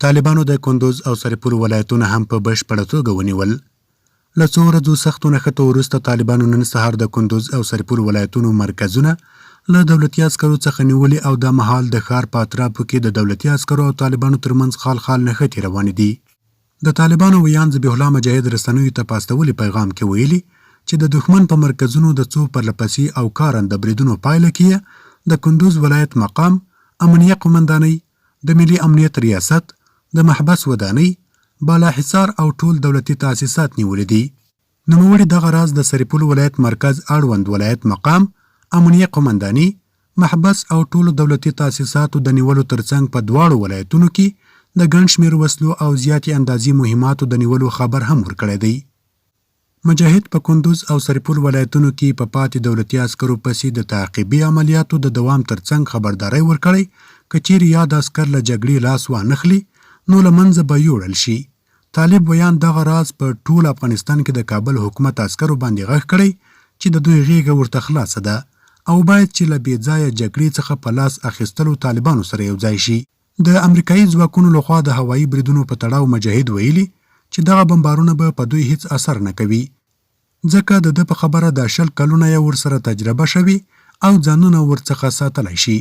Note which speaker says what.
Speaker 1: طالبانو د کندوز او سرپل ولایتونه هم په بشپړه توګه ونیول. له څو ورځو سختو نښتو وروسته طالبانو نن سهار د کندوز او سرپل ولایتونو مرکزونه له دولتي عسکرو څخه نیولي او دا مهال د ښار په اطرافو کې د دولتي عسکرو او طالبانو ترمنځ خال نښتې روانې دي. د طالبانو ویان ذبیح الله مجاهد رسنیو ته په استولي پیغام کې ویلي چې د دښمن په مرکزونو د څو پرلپسې او کارنده بریدونو پایله کې د کندوز ولایت مقام، امنیه قومندانۍ، د ملي امنیت ریاست، د محبس ودانۍ، بالاحصار او ټول دولتي تاسیسات نیولي دي. نوموړي دغه راز د سرپل ولایت مرکز اړوند ولایت مقام، امنیه قومندانۍ، محبس او ټولو دولتي تاسیساتو د نیولو ترڅنګ په دواړو ولایتونو کې د ګڼ شمېر وسلو او زیاتې اندازې مهماتو د نیولو خبر هم ورکړی دی. مجاهد په کندوز او سرپل ولایتونو کې په پاتې دولتي عسکرو پسې د تعقیبي عملیاتو د دوام ترڅنګ خبرداری ورکړی که چیرې یاد عسکر له جګړې لاس وانخلي نو له منځه به یوړل شي. طالب ویان دغه راز په ټول افغانستان کې د کابل حکومت عسکرو باندې غږ کړی چې د دوی غیږه ورته خلاصه ده او باید چې له بې ځایه جګړې څخه په لاس اخیستلو طالبانو سره یو ځای شي. د امریکایي ځواکونو لخوا د هوایي بریدونو په تړاو مجاهد ویلي چې دغه بمبارونه به په دوی هیڅ اثر نه کوي ځکه د ده په خبره د 20 کلونه یې ورسره تجربه شوي او ځانونه ورڅخه ساتلی شي.